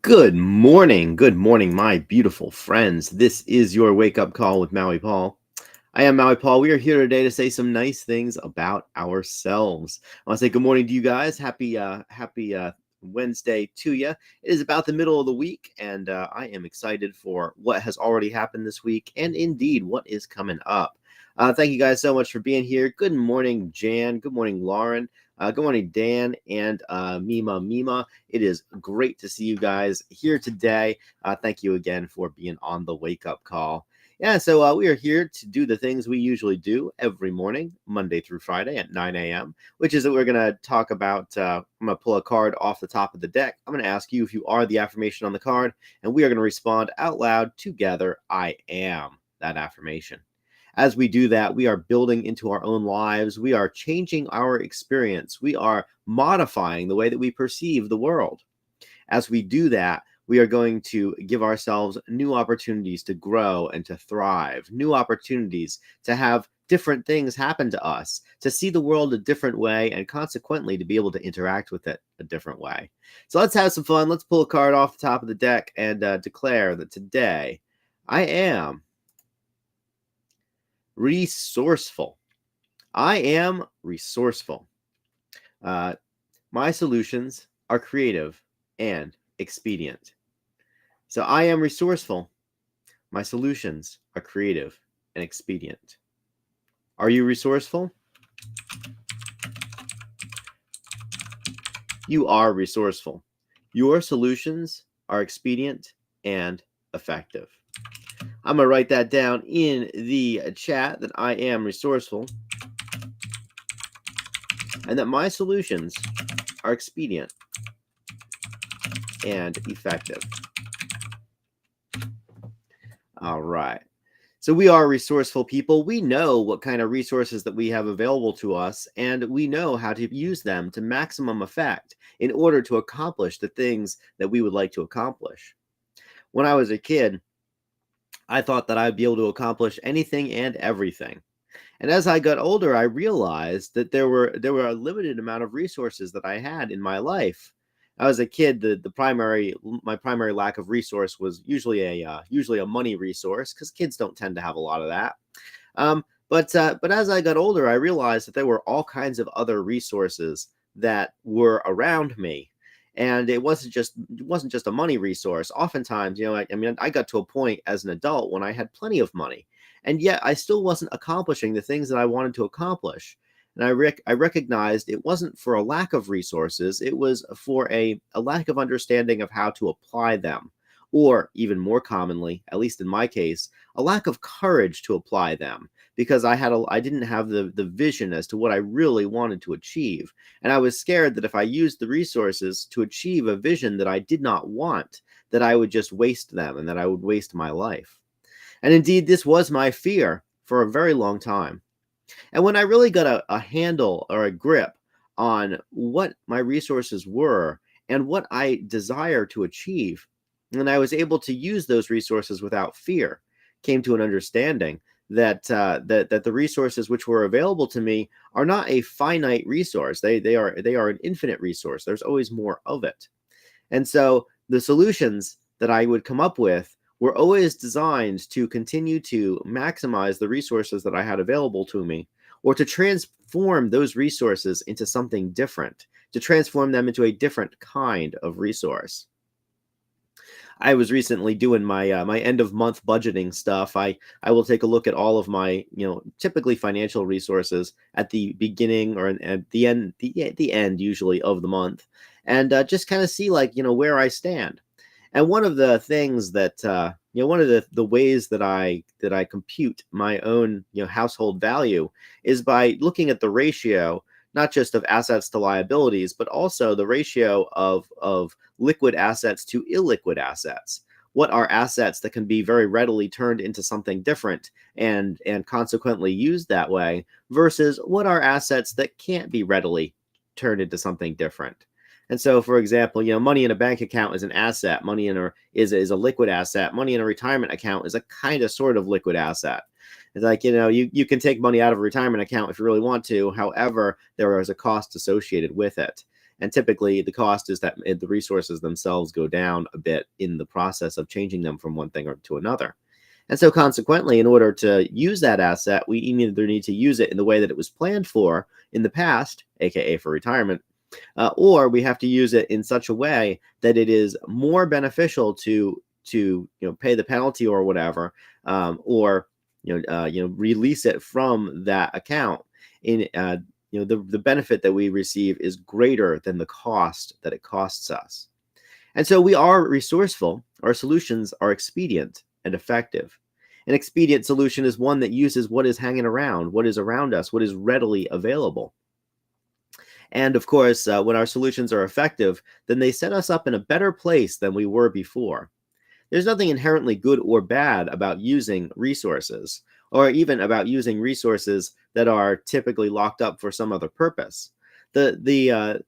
Good morning, my beautiful friends. This is your wake up call with Maui Paul. I am Maui Paul. We are here today to say some nice things about ourselves. I want to say good morning to you guys. Happy Wednesday to you. It is about the middle of the week, and I am excited for what has already happened this week, and indeed what is coming up. Thank you guys so much for being here. Good morning, Jan. Good morning, Lauren. Good morning, Dan and Mima. It is great to see you guys here today. Thank you again for being on the wake up call. Yeah, so we are here to do the things we usually do every morning, Monday through Friday at 9 a.m., which is that we're going to talk about, I'm going to pull a card off the top of the deck. I'm going to ask you if you are the affirmation on the card, and we are going to respond out loud together, I am that affirmation. As we do that, we are building into our own lives. We are changing our experience. We are modifying the way that we perceive the world. As we do that, we are going to give ourselves new opportunities to grow and to thrive, new opportunities to have different things happen to us, to see the world a different way, and consequently to be able to interact with it a different way. So let's have some fun. Let's pull a card off the top of the deck and declare that today I am resourceful. I am resourceful. My solutions are creative and expedient. So I am resourceful. My solutions are creative and expedient. Are you resourceful? You are resourceful. Your solutions are expedient and effective. I'm going to write that down in the chat that I am resourceful and that my solutions are expedient and effective. All right. So we are resourceful people. We know what kind of resources that we have available to us, and we know how to use them to maximum effect in order to accomplish the things that we would like to accomplish. When I was a kid, I thought that I'd be able to accomplish anything and everything. And as I got older, I realized that there were a limited amount of resources that I had in my life. I was a kid. My primary lack of resource was usually a money resource, because kids don't tend to have a lot of that. But as I got older, I realized that there were all kinds of other resources that were around me. And it wasn't just a money resource. Oftentimes, I got to a point as an adult when I had plenty of money, and yet I still wasn't accomplishing the things that I wanted to accomplish. And I recognized it wasn't for a lack of resources. It was for a lack of understanding of how to apply them, or even more commonly, at least in my case, a lack of courage to apply them, because I didn't have the vision as to what I really wanted to achieve. And I was scared that if I used the resources to achieve a vision that I did not want, that I would just waste them and that I would waste my life. And indeed, this was my fear for a very long time. And when I really got a handle or a grip on what my resources were and what I desire to achieve, and I was able to use those resources without fear, came to an understanding that that the resources which were available to me are not a finite resource. They are an infinite resource. There's always more of it. And so the solutions that I would come up with were always designed to continue to maximize the resources that I had available to me, or to transform those resources into something different, to transform them into a different kind of resource. I was recently doing my my end of month budgeting stuff. I will take a look at all of my typically financial resources at the beginning or at the end usually of the month, and just kind of see where I stand. And one of the things that one of the ways that I compute my own household value is by looking at the ratio, not just of assets to liabilities, but also the ratio of liquid assets to illiquid assets. What are assets that can be very readily turned into something different and consequently used that way, versus what are assets that can't be readily turned into something different. And so, for example, money in a bank account is an asset. Money is a liquid asset. Money in a retirement account is a kind of sort of liquid asset. It's like, you can take money out of a retirement account if you really want to. However, there is a cost associated with it. And typically, the cost is that the resources themselves go down a bit in the process of changing them from one thing to another. And so, consequently, in order to use that asset, we either need to use it in the way that it was planned for in the past, aka for retirement, or we have to use it in such a way that it is more beneficial to pay the penalty or whatever, or release it from that account in the benefit that we receive is greater than the cost that it costs us. And so we are resourceful. Our solutions are expedient and effective. An expedient solution is one that uses what is hanging around, what is around us, what is readily available. And of course, when our solutions are effective, then they set us up in a better place than we were before. There's nothing inherently good or bad about using resources, or even about using resources that are typically locked up for some other purpose. The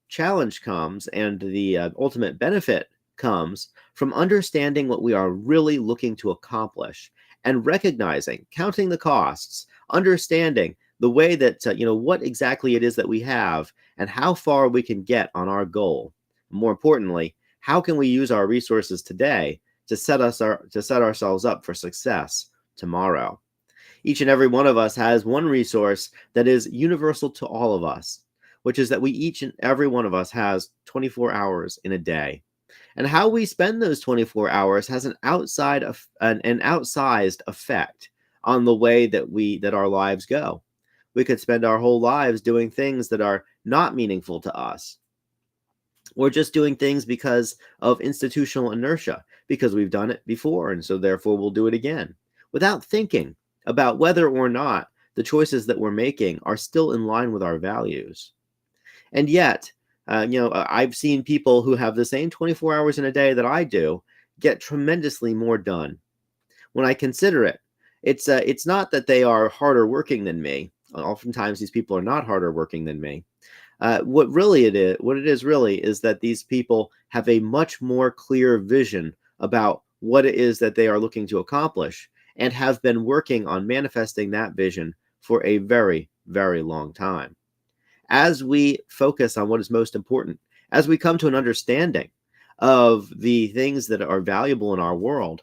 challenge comes, and the ultimate benefit comes from understanding what we are really looking to accomplish, and recognizing, counting the costs, understanding the way that what exactly it is that we have, and how far we can get on our goal. More importantly, how can we use our resources today to set ourselves up for success tomorrow? Each and every one of us has one resource that is universal to all of us, which is that each and every one of us has 24 hours in a day. And how we spend those 24 hours has an outsized effect on the way that our lives go. We could spend our whole lives doing things that are not meaningful to us. We're just doing things because of institutional inertia, because we've done it before, and so therefore we'll do it again, without thinking about whether or not the choices that we're making are still in line with our values. And yet, I've seen people who have the same 24 hours in a day that I do get tremendously more done. When I consider it, it's not that they are harder working than me. Oftentimes, these people are not harder working than me. What it is really is that these people have a much more clear vision about what it is that they are looking to accomplish, and have been working on manifesting that vision for a very, very long time. As we focus on what is most important, as we come to an understanding of the things that are valuable in our world,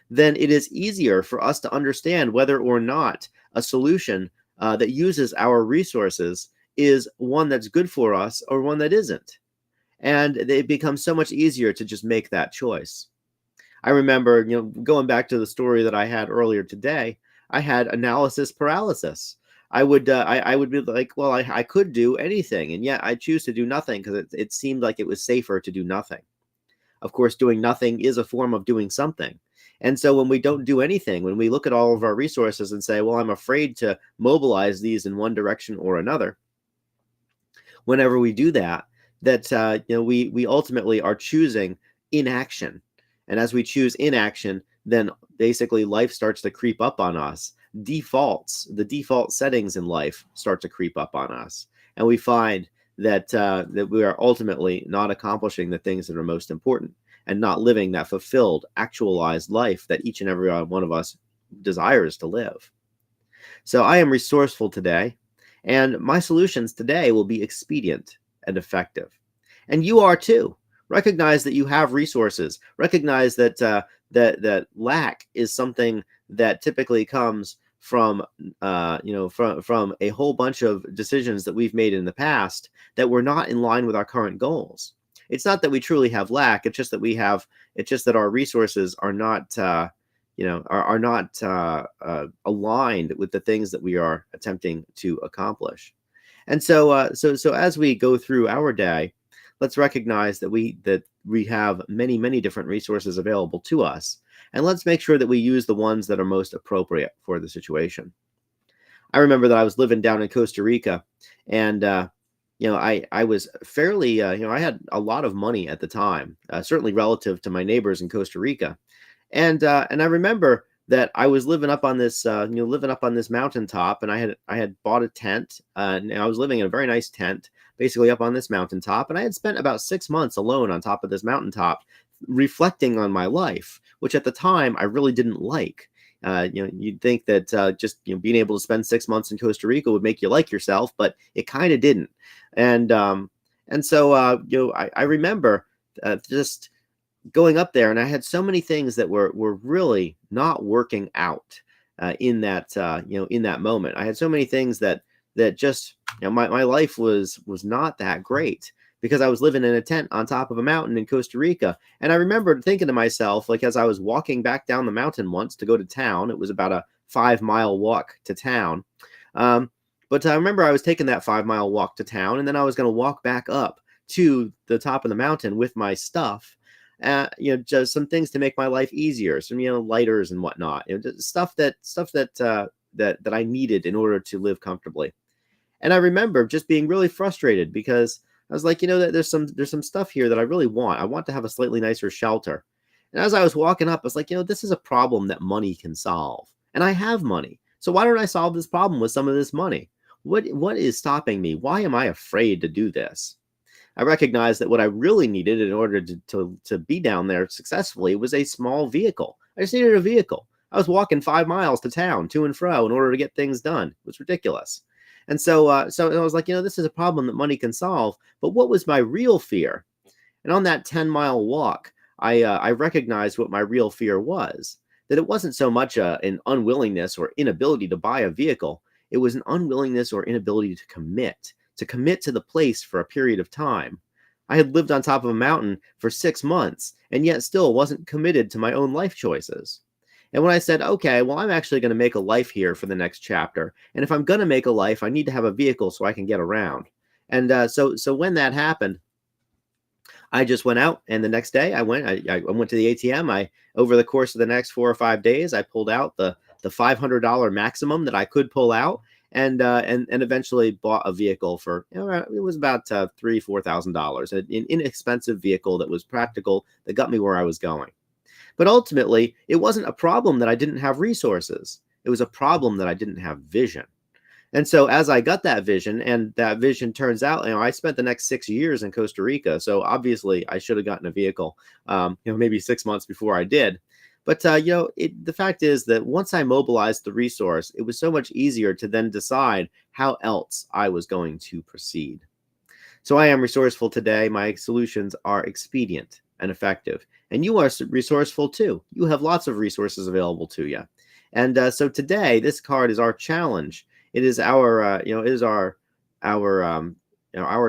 then it is easier for us to understand whether or not a solution that uses our resources is one that's good for us or one that isn't. And it becomes so much easier to just make that choice. I remember, going back to the story that I had earlier today, I had analysis paralysis. I would be like, well, I could do anything, and yet I choose to do nothing because it seemed like it was safer to do nothing. Of course, doing nothing is a form of doing something. And so when we don't do anything, when we look at all of our resources and say, well, I'm afraid to mobilize these in one direction or another, whenever we do that, we ultimately are choosing inaction. And as we choose inaction, then basically life starts to creep up on us. The default settings in life start to creep up on us. And we find that we are ultimately not accomplishing the things that are most important, and not living that fulfilled, actualized life that each and every one of us desires to live. So I am resourceful today, and my solutions today will be expedient and effective. And you are too. Recognize that you have resources. Recognize that that lack is something that typically comes from from a whole bunch of decisions that we've made in the past that were not in line with our current goals. It's not that we truly have lack. It's just that our resources are not aligned with the things that we are attempting to accomplish. And so as we go through our day, let's recognize that we have many, many different resources available to us, and let's make sure that we use the ones that are most appropriate for the situation. I remember that I was living down in Costa Rica, and I was fairly I had a lot of money at the time, certainly relative to my neighbors in Costa Rica, and I remember that I was living up on this mountaintop, and I had bought a tent, and I was living in a very nice tent, basically up on this mountaintop, and I had spent about 6 months alone on top of this mountaintop, reflecting on my life, which at the time I really didn't like. You'd think that just being able to spend 6 months in Costa Rica would make you like yourself, but it kind of didn't. And And so, I remember just going up there, and I had so many things that were really not working out in that in that moment. I had so many things that just my life was not that great because I was living in a tent on top of a mountain in Costa Rica. And I remembered thinking to myself, like as I was walking back down the mountain once to go to town, it was about a 5 mile walk to town. Um, but I remember I was taking that 5 mile walk to town, and then I was going to walk back up to the top of the mountain with my stuff, just some things to make my life easier, some lighters and whatnot, just stuff that I needed in order to live comfortably. And I remember just being really frustrated because I was like, there's some stuff here that I really want. I want to have a slightly nicer shelter. And as I was walking up, I was like, this is a problem that money can solve, and I have money. So why don't I solve this problem with some of this money? What is stopping me? Why am I afraid to do this? I recognized that what I really needed in order to be down there successfully was a small vehicle. I just needed a vehicle. I was walking 5 miles to town, to and fro, in order to get things done. It was ridiculous. And so I was like, this is a problem that money can solve. But what was my real fear? And on that 10-mile walk, I recognized what my real fear was. That it wasn't so much an unwillingness or inability to buy a vehicle. It was an unwillingness or inability to commit to the place for a period of time. I had lived on top of a mountain for 6 months and yet still wasn't committed to my own life choices. And when I said, okay, well, I'm actually going to make a life here for the next chapter. And if I'm going to make a life, I need to have a vehicle so I can get around. And so when that happened, I just went out, and the next day I went to the ATM. Over the course of the next 4 or 5 days, I pulled out the $500 maximum that I could pull out, and eventually bought a vehicle for it was about $3,000-4,000, an inexpensive vehicle that was practical, that got me where I was going. But ultimately, it wasn't a problem that I didn't have resources. It was a problem that I didn't have vision. And so as I got that vision, and that vision turns out, I spent the next 6 years in Costa Rica. So obviously I should have gotten a vehicle, maybe 6 months before I did. But, the fact is that once I mobilized the resource, it was so much easier to then decide how else I was going to proceed. So I am resourceful today. My solutions are expedient and effective. And you are resourceful too. You have lots of resources available to you. And so today, this card is our challenge. It is our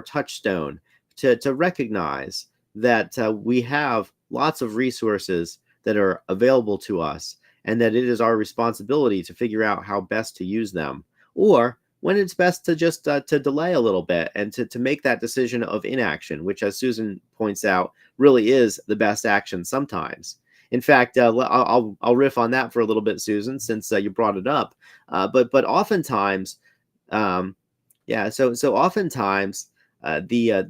touchstone to recognize that we have lots of resources that are available to us, and that it is our responsibility to figure out how best to use them, or when it's best to just to delay a little bit and to make that decision of inaction, which, as Susan points out, really is the best action sometimes. In fact, I'll riff on that for a little bit, Susan, since you brought it up. But oftentimes, so oftentimes the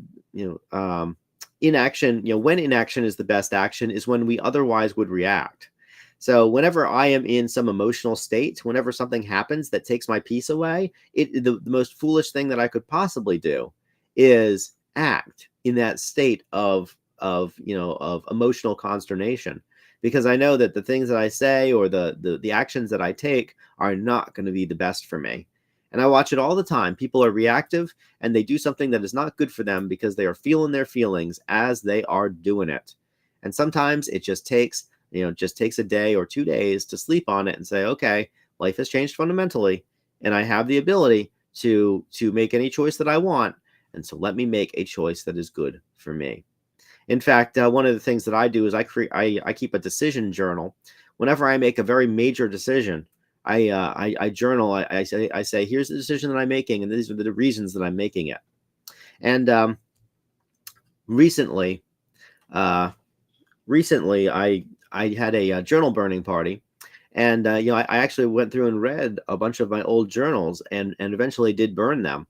inaction, when inaction is the best action, is when we otherwise would react. So whenever I am in some emotional state, whenever something happens that takes my peace away, the most foolish thing that I could possibly do is act in that state of emotional consternation, because I know that the things that I say or the actions that I take are not going to be the best for me. And I watch it all the time. People are reactive, and they do something that is not good for them because they are feeling their feelings as they are doing it. And sometimes it just takes a day or 2 days to sleep on it and say, okay, life has changed fundamentally, and I have the ability to make any choice that I want. And so let me make a choice that is good for me. In fact, one of the things that I do is I keep a decision journal. Whenever I make a very major decision, I journal. I say, here's the decision that I'm making, and these are the reasons that I'm making it. And recently, I had a journal burning party, and I actually went through and read a bunch of my old journals, and eventually did burn them.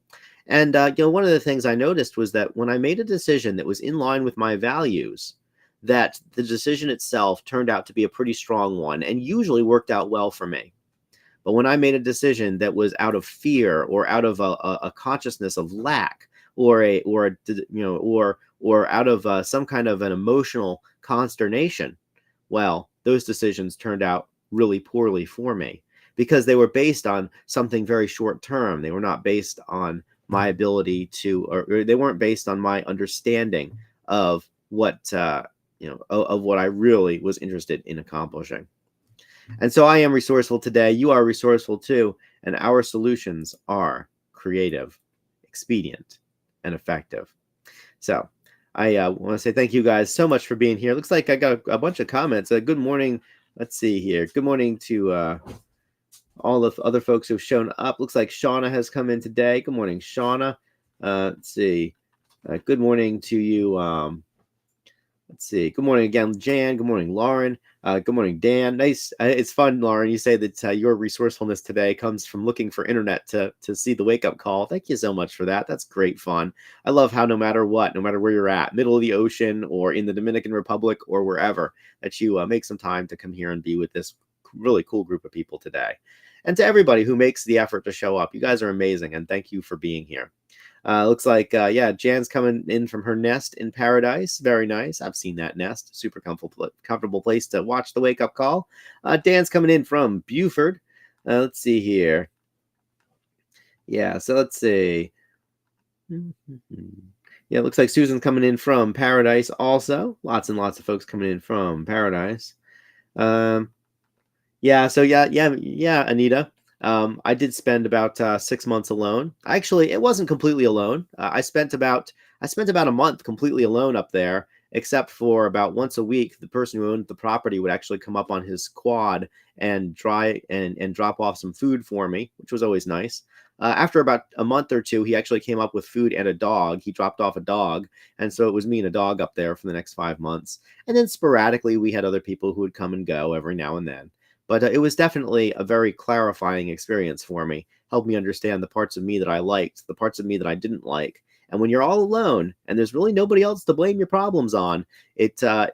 And one of the things I noticed was that when I made a decision that was in line with my values, that the decision itself turned out to be a pretty strong one, and usually worked out well for me. But when I made a decision that was out of fear, or out of a consciousness of lack, or out of some kind of an emotional consternation, well, those decisions turned out really poorly for me, because they were based on something very short term. They were not based on my ability to, or they weren't based on my understanding of what, of what I really was interested in accomplishing. And so I am resourceful today. You are resourceful too. And our solutions are creative, expedient, and effective. So I want to say thank you guys so much for being here. Looks like I got a bunch of comments. Good morning. Let's see here. Good morning to all the other folks who've shown up. Looks like Shauna has come in today. Good morning, Shauna. Let's see. Good morning to you. Let's see. Good morning again, Jan. Good morning, Lauren. Good morning, Dan. Nice. It's fun, Lauren. You say that your resourcefulness today comes from looking for internet to see the wake up call. Thank you so much for that. That's great fun. I love how no matter what, no matter where you're at, middle of the ocean or in the Dominican Republic or wherever, that you make some time to come here and be with this really cool group of people today. And to everybody who makes the effort to show up, you guys are amazing, and thank you for being here. Looks like, yeah, Jan's coming in from her nest in paradise. Very nice. I've seen that nest. Super comfortable place to watch the wake-up call. Dan's coming in from Buford. Let's see here. Yeah, so let's see. Yeah, it looks like Susan's coming in from paradise also. Lots and lots of folks coming in from paradise. Yeah, so yeah, Anita. I did spend about 6 months alone. Actually, it wasn't completely alone. I spent about a month completely alone up there, except for about once a week, the person who owned the property would actually come up on his quad and drop off some food for me, which was always nice. After about a month or two, he actually came up with food and a dog. He dropped off a dog, and so it was me and a dog up there for the next 5 months. And then sporadically, we had other people who would come and go every now and then. But it was definitely a very clarifying experience for me. Helped me understand the parts of me that I liked, the parts of me that I didn't like. And when you're all alone and there's really nobody else to blame your problems on, it's a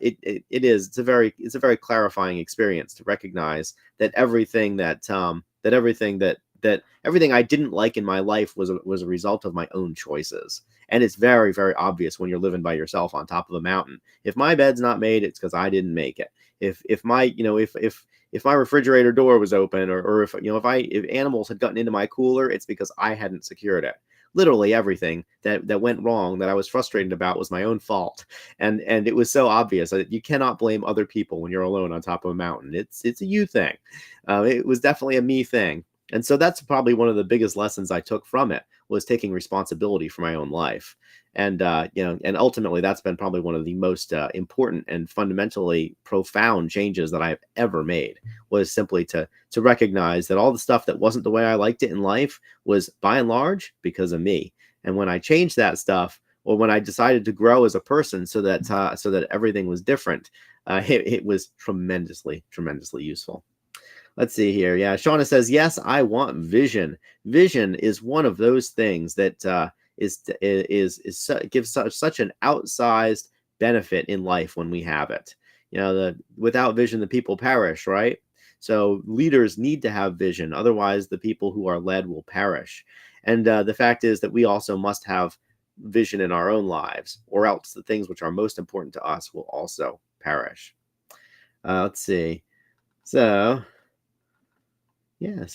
very clarifying experience to recognize that everything everything I didn't like in my life was a result of my own choices. And it's very, very obvious when you're living by yourself on top of a mountain. If my bed's not made, it's because I didn't make it. If my refrigerator door was open, or if animals had gotten into my cooler, it's because I hadn't secured it. Literally everything that went wrong that I was frustrated about was my own fault. And it was so obvious that you cannot blame other people when you're alone on top of a mountain. It's a you thing. It was definitely a me thing. And so that's probably one of the biggest lessons I took from it, was taking responsibility for my own life. And and ultimately that's been probably one of the most important and fundamentally profound changes that I've ever made, was simply to recognize that all the stuff that wasn't the way I liked it in life was by and large because of me. And when I changed that stuff, or when I decided to grow as a person so that everything was different, it was tremendously useful. Let's see here. Yeah, Shauna says, yes, I want vision. Vision is one of those things that gives such an outsized benefit in life when we have it. Without vision, the people perish, right? So leaders need to have vision. Otherwise, the people who are led will perish. And the fact is that we also must have vision in our own lives, or else the things which are most important to us will also perish. Let's see. So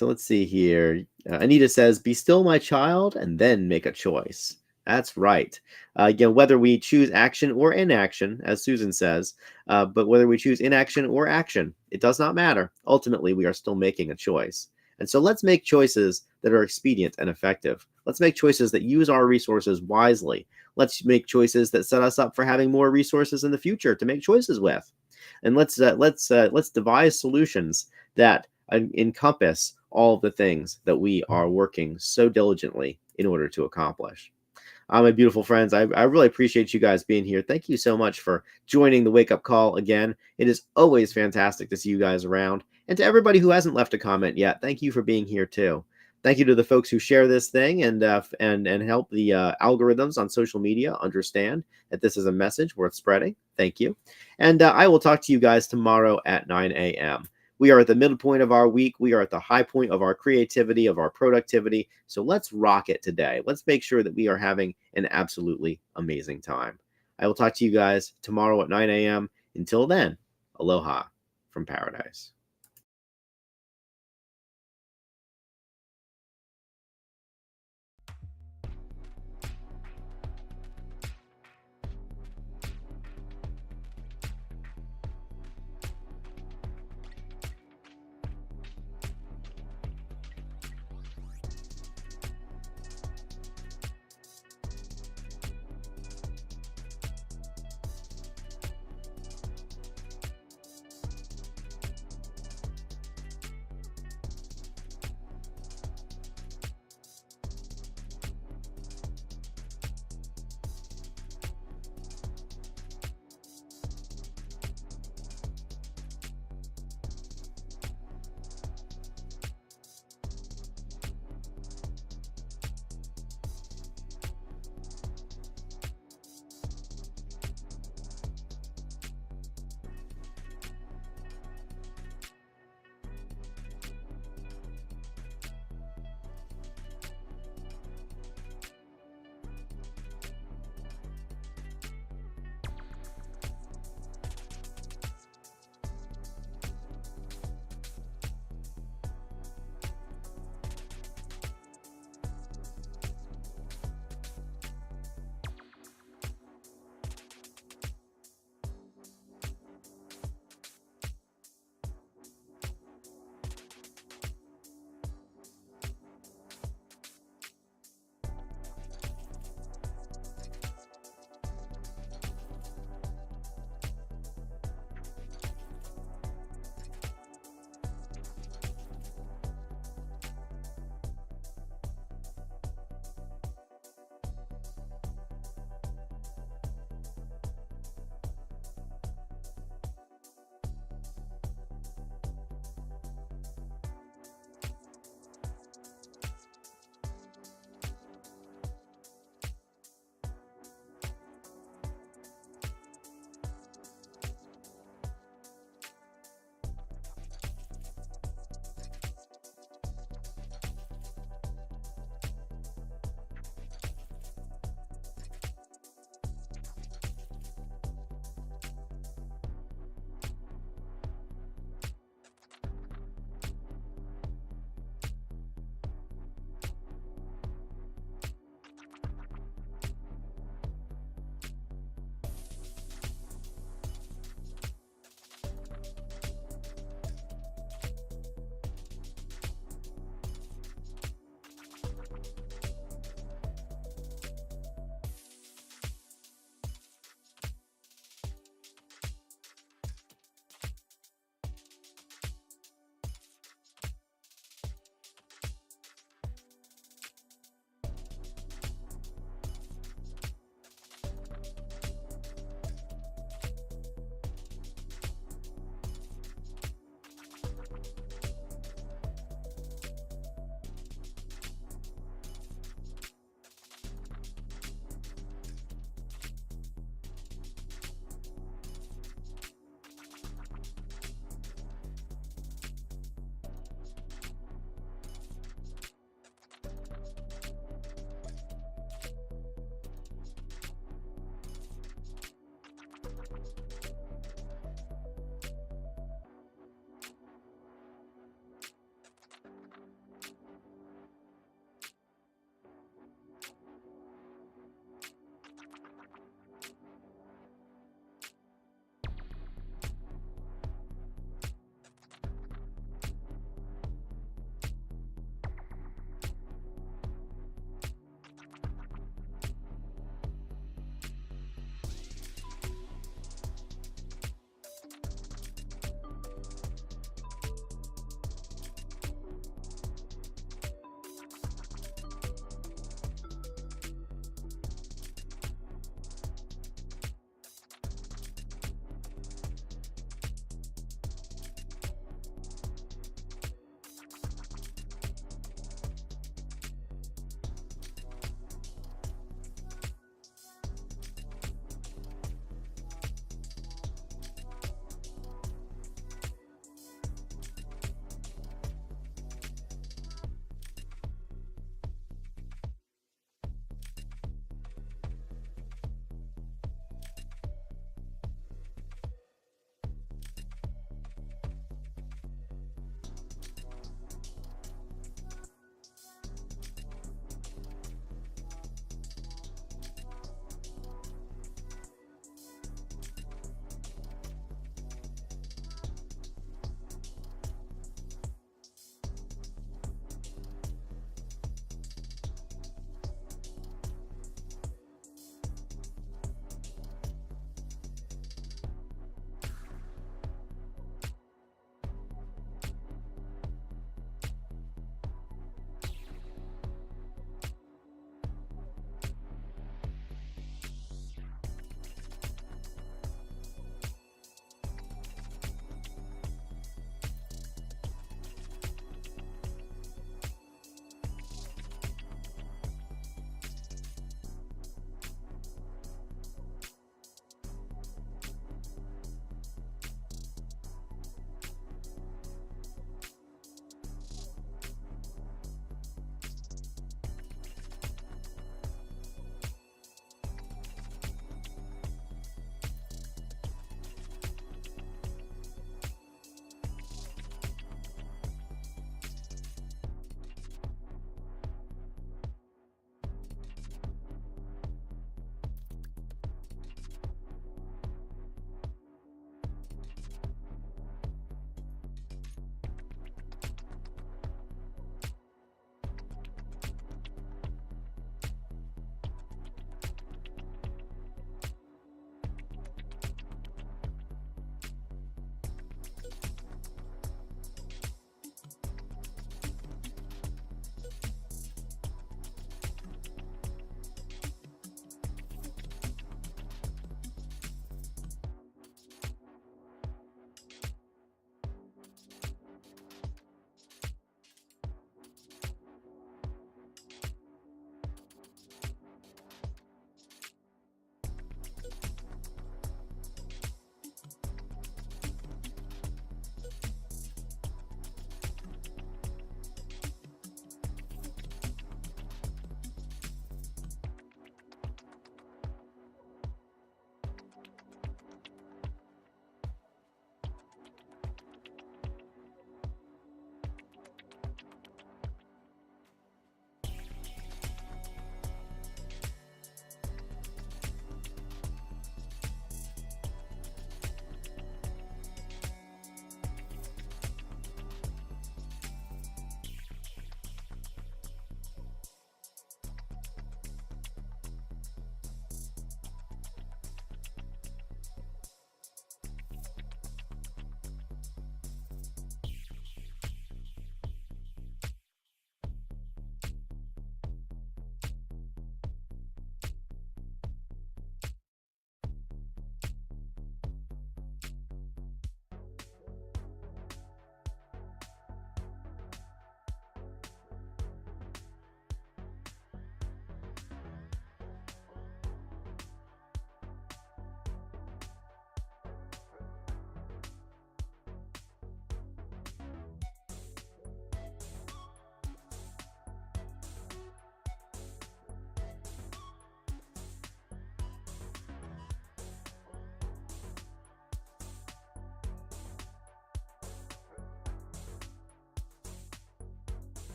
let's see here. Anita says, be still, my child, and then make a choice. That's right. Whether we choose action or inaction, as Susan says, but whether we choose inaction or action, it does not matter. Ultimately, we are still making a choice. And so let's make choices that are expedient and effective. Let's make choices that use our resources wisely. Let's make choices that set us up for having more resources in the future to make choices with. And let's devise solutions that encompass all of the things that we are working so diligently in order to accomplish. My beautiful friends, I really appreciate you guys being here. Thank you so much for joining the Wake Up Call again. It is always fantastic to see you guys around. And to everybody who hasn't left a comment yet, thank you for being here too. Thank you to the folks who share this thing and help the algorithms on social media understand that this is a message worth spreading. Thank you. And I will talk to you guys tomorrow at 9 a.m. We are at the middle point of our week. We are at the high point of our creativity, of our productivity. So let's rock it today. Let's make sure that we are having an absolutely amazing time. I will talk to you guys tomorrow at 9 a.m. Until then, aloha from paradise.